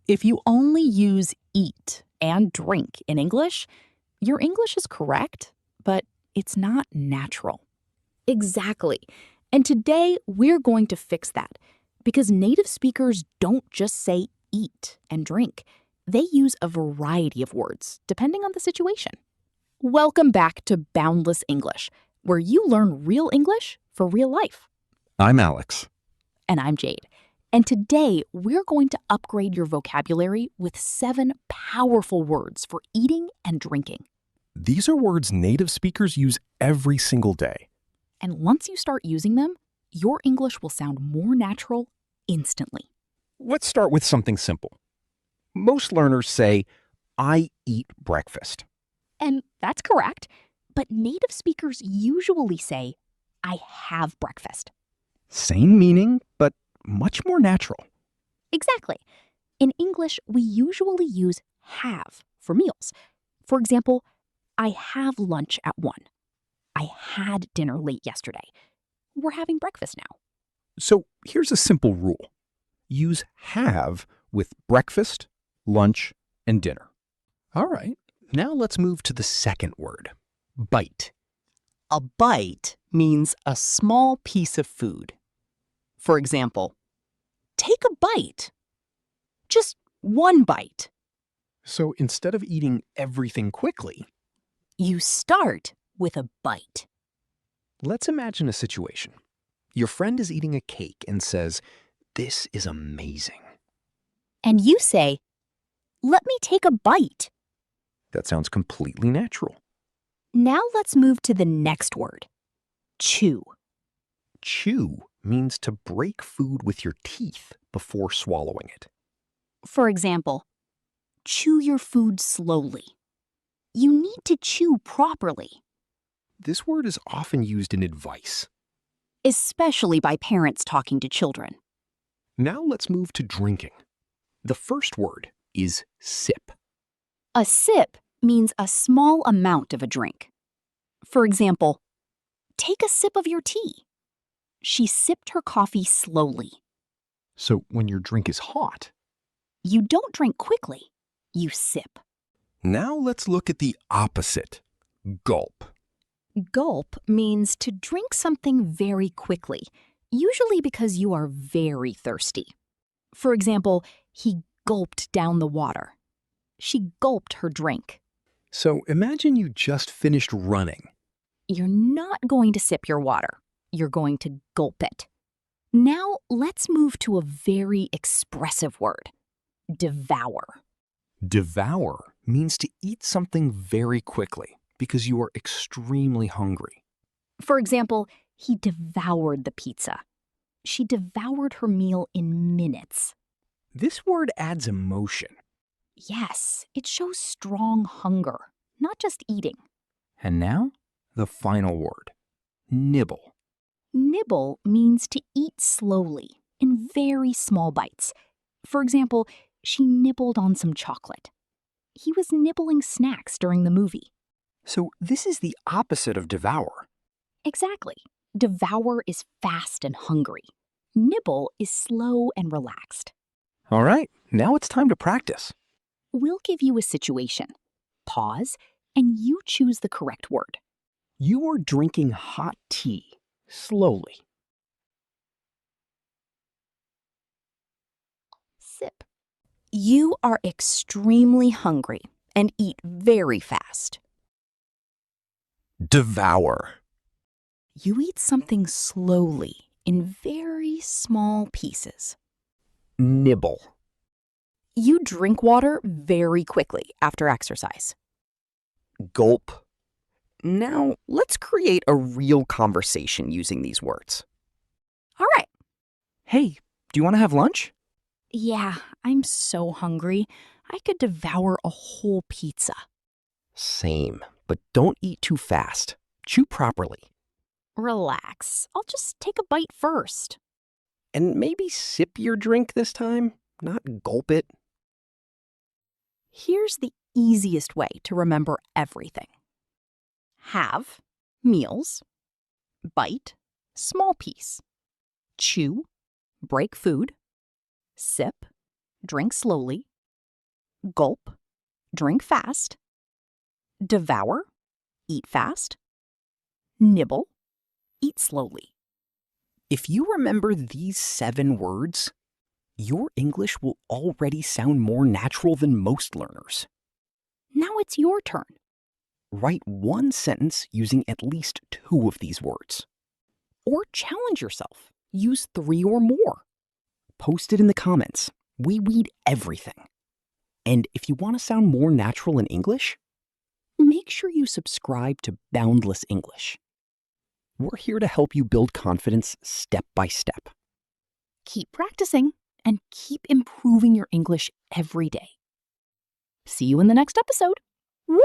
If you only use eat and drink in English, your English is correct, but it's not natural. Exactly. And today we're going to fix that because native speakers don't just say eat and drink. They use a variety of words depending on the situation. Welcome back to Boundless English, where you learn real English for real life. I'm Alex. And I'm Jade. And today we're going to upgrade your vocabulary with 7 powerful words for eating and drinking. These are words native speakers use every single day. And once you start using them, your English will sound more natural instantly. Let's start with something simple. Most learners say, I eat breakfast. And that's correct, but native speakers usually say, I have breakfast. Same meaning, but much more natural. Exactly. In English, we usually use have for meals. For example, I have lunch at 1. I had dinner late yesterday. We're having breakfast now. So here's a simple rule. Use have with breakfast, lunch, and dinner. All right, now let's move to the second word, bite. A bite means a small piece of food. For example, take a bite. Just one bite. So instead of eating everything quickly, You start with a bite. let's imagine a situation. Your friend is eating a cake and says, "This is amazing." And you say, let me take a bite. That sounds completely natural. Now let's move to the next word, chew. Chew means to break food with your teeth before swallowing it. For example, chew your food slowly. You need to chew properly, This word is often used in advice. especially by parents talking to children. Now let's move to drinking. The first word is sip. A sip means a small amount of a drink. For example, take a sip of your tea. She sipped her coffee slowly. So when your drink is hot. You don't drink quickly, you sip. Now let's look at the opposite, gulp. Gulp means to drink something very quickly, usually because you are very thirsty. For example, he gulped down the water. She gulped her drink. So imagine you just finished running. You're not going to sip your water. You're going to gulp it. Now let's move to a very expressive word, devour. Devour means to eat something very quickly because you are extremely hungry. For example, he devoured the pizza. She devoured her meal in minutes. This word adds emotion. Yes, it shows strong hunger, not just eating. And now, the final word, nibble. Nibble means to eat slowly, in very small bites. For example, she nibbled on some chocolate. He was nibbling snacks during the movie. So this is the opposite of devour. Exactly. Devour is fast and hungry. Nibble is slow and relaxed. All right, now it's time to practice. We'll give you a situation. Pause, and you choose the correct word. You are drinking hot tea slowly. Sip. You are extremely hungry and eat very fast. Devour. You eat something slowly in very small pieces. Nibble. You drink water very quickly after exercise. Gulp. Now, let's create a real conversation using these words. All right. Hey, do you want to have lunch? Yeah, I'm so hungry. I could devour a whole pizza. Same, but don't eat too fast. Chew properly. Relax. I'll just take a bite first. And maybe sip your drink this time, not gulp it. Here's the easiest way to remember everything. Have, meals. Bite, small piece. Chew, break food. Sip, drink slowly. Gulp, drink fast. Devour, eat fast. Nibble, eat slowly. If you remember these 7 words, your English will already sound more natural than most learners. Now it's your turn. Write one sentence using at least 2 of these words. Or challenge yourself. Use 3 or more. Post it in the comments. We read everything. And if you want to sound more natural in English, make sure you subscribe to Boundless English. We're here to help you build confidence step by step. Keep practicing and keep improving your English every day. See you in the next episode. Whoop!